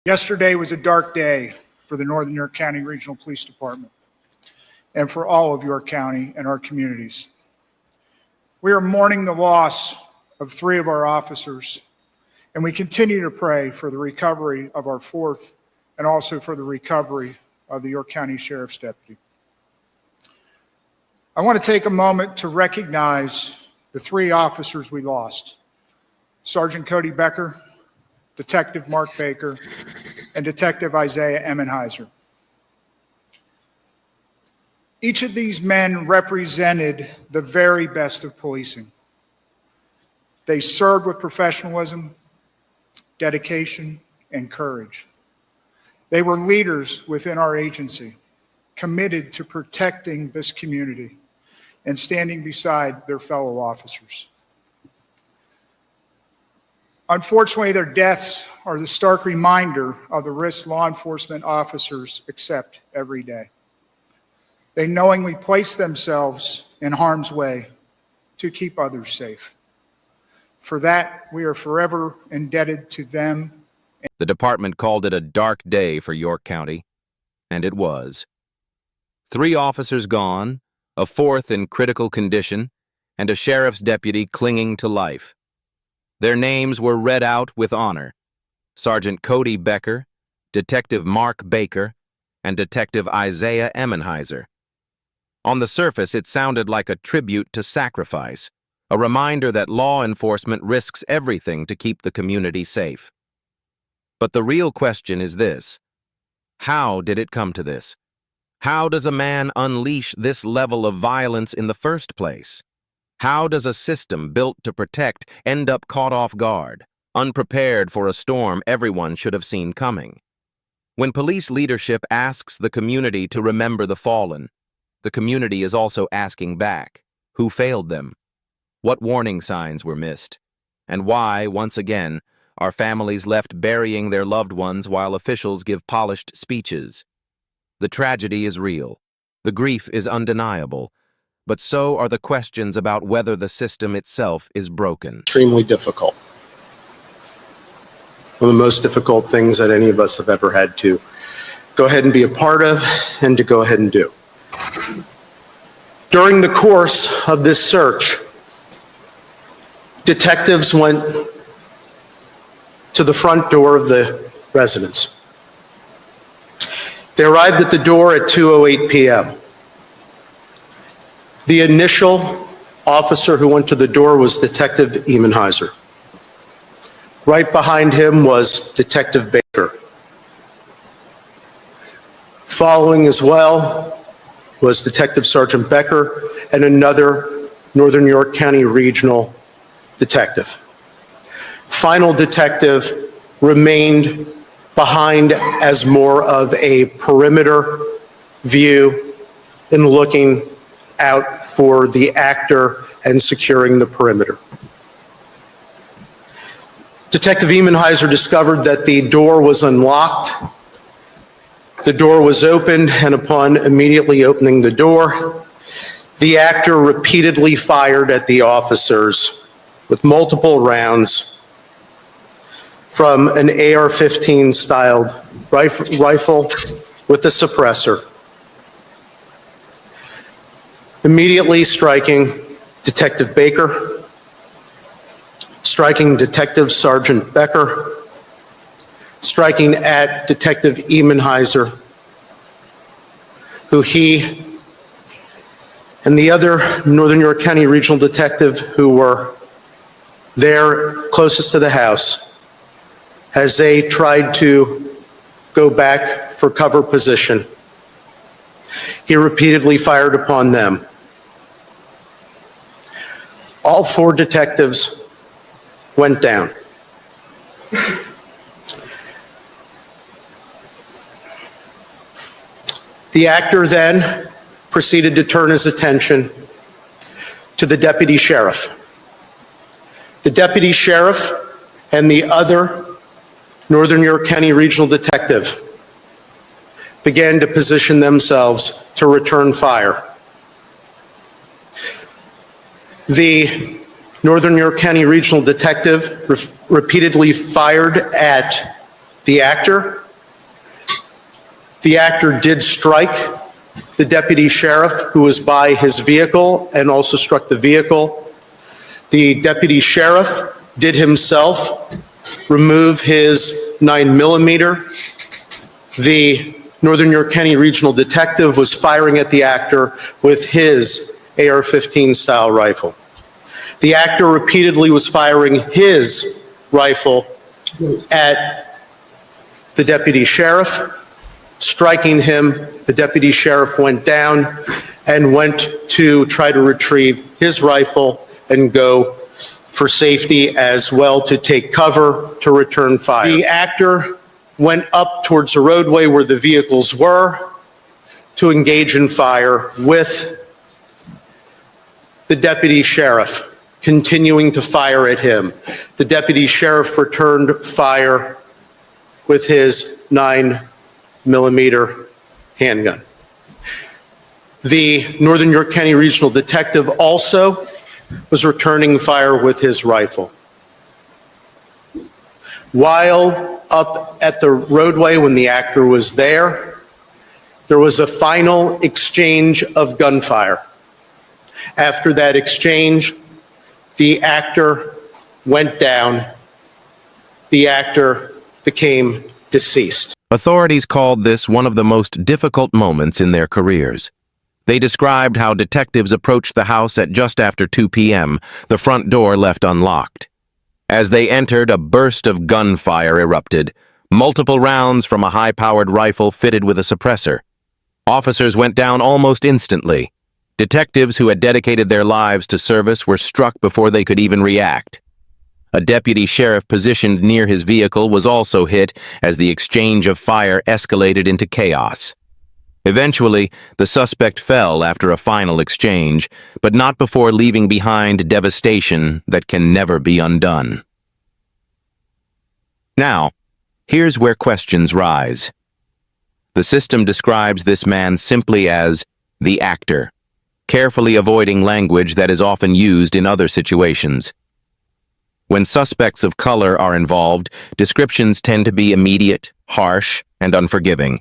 Yesterday was a dark day for the Northern York County Regional Police Department and for all of York County and our communities. We are mourning the loss of 3 of our officers, and we continue to pray for the recovery of our 4th and also for the recovery of the York County Sheriff's Deputy. I want to take a moment to recognize the 3 officers we lost: Sergeant Cody Becker, Detective Mark Baker, and Detective Isaiah Emmenheiser. Each of these men represented the very best of policing. They served with professionalism, dedication, and courage. They were leaders within our agency, committed to protecting this community and standing beside their fellow officers. Unfortunately, their deaths are the stark reminder of the risks law enforcement officers accept every day. They knowingly place themselves in harm's way to keep others safe. For that, we are forever indebted to them. The department called it a dark day for York County, and it was. 3 officers gone, a 4th in critical condition, and a sheriff's deputy clinging to life. Their names were read out with honor: Sergeant Cody Becker, Detective Mark Baker, and Detective Isaiah Emmenheiser. On the surface, it sounded like a tribute to sacrifice, a reminder that law enforcement risks everything to keep the community safe. But the real question is this: how did it come to this? How does a man unleash this level of violence in the first place? How does a system built to protect end up caught off guard, unprepared for a storm everyone should have seen coming? When police leadership asks the community to remember the fallen, the community is also asking back: who failed them? What warning signs were missed? And why, once again, are families left burying their loved ones while officials give polished speeches? The tragedy is real. The grief is undeniable. But so are the questions about whether the system itself is broken. Extremely difficult. One of the most difficult things that any of us have ever had to go ahead and be a part of and to go ahead and do. During the course of this search, detectives went to the front door of the residence. They arrived at the door at 2:08 p.m. The initial officer who went to the door was Detective Emmenheiser. Right behind him was Detective Baker. Following as well was Detective Sergeant Becker and another Northern York County Regional detective. Final detective remained behind as more of a perimeter view in looking out for the actor and securing the perimeter. Detective Emmenheiser discovered that the door was unlocked. The door was opened, and upon immediately opening the door, the actor repeatedly fired at the officers with multiple rounds from an AR-15 styled rifle with a suppressor, immediately striking Detective Baker, striking Detective Sergeant Becker, striking at Detective Emmenheiser, who he and the other Northern York County Regional detective who were there closest to the house, as they tried to go back for cover position, he repeatedly fired upon them. All 4 detectives went down. The actor then proceeded to turn his attention to the deputy sheriff. The deputy sheriff and the other Northern York County Regional detective began to position themselves to return fire. The Northern York County Regional detective repeatedly fired at the actor. The actor did strike the deputy sheriff who was by his vehicle and also struck the vehicle. The deputy sheriff did himself remove his 9mm. The Northern York County Regional Detective was firing at the actor with his AR-15 style rifle. The actor repeatedly was firing his rifle at the deputy sheriff, striking him. The deputy sheriff went down and went to try to retrieve his rifle and go for safety as well to take cover to return fire. The actor went up towards the roadway where the vehicles were to engage in fire with the deputy sheriff, continuing to fire at him. The deputy sheriff returned fire with his 9mm handgun. The Northern York County Regional Detective also was returning fire with his rifle. While up at the roadway when the actor was there was a final exchange of gunfire. After that exchange, the actor went down. The actor became deceased. Authorities called this one of the most difficult moments in their careers. They described how detectives approached the house at just after 2 p.m., the front door left unlocked. As they entered, a burst of gunfire erupted, multiple rounds from a high-powered rifle fitted with a suppressor. Officers went down almost instantly. Detectives who had dedicated their lives to service were struck before they could even react. A deputy sheriff positioned near his vehicle was also hit as the exchange of fire escalated into chaos. Eventually, the suspect fell after a final exchange, but not before leaving behind devastation that can never be undone. Now, here's where questions rise. The system describes this man simply as the actor, carefully avoiding language that is often used in other situations. When suspects of color are involved, descriptions tend to be immediate, harsh, and unforgiving.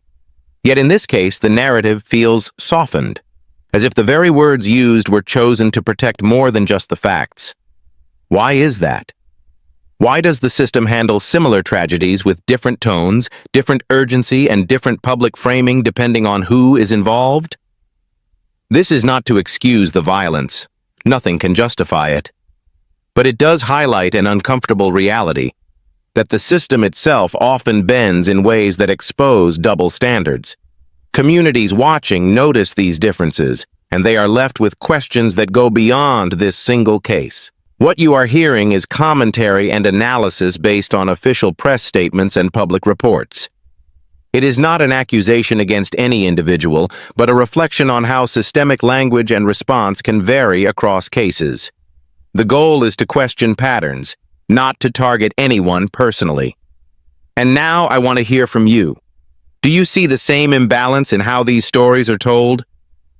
Yet in this case, the narrative feels softened, as if the very words used were chosen to protect more than just the facts. Why is that? Why does the system handle similar tragedies with different tones, different urgency, and different public framing depending on who is involved? This is not to excuse the violence. Nothing can justify it. But it does highlight an uncomfortable reality, that the system itself often bends in ways that expose double standards. Communities watching notice these differences, and they are left with questions that go beyond this single case. What you are hearing is commentary and analysis based on official press statements and public reports. It is not an accusation against any individual, but a reflection on how systemic language and response can vary across cases. The goal is to question patterns, not to target anyone personally. And now I want to hear from you. Do you see the same imbalance in how these stories are told?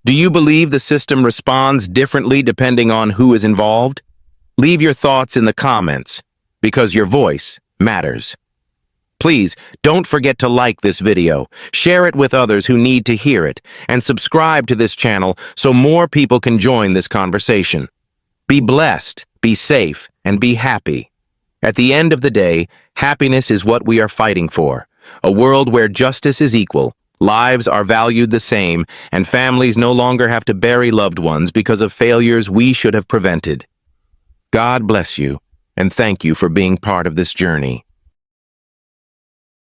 Do you believe the system responds differently depending on who is involved? Leave your thoughts in the comments, because your voice matters. Please, don't forget to like this video, share it with others who need to hear it, and subscribe to this channel so more people can join this conversation. Be blessed, be safe, and be happy. At the end of the day, happiness is what we are fighting for. A world where justice is equal, lives are valued the same, and families no longer have to bury loved ones because of failures we should have prevented. God bless you, and thank you for being part of this journey.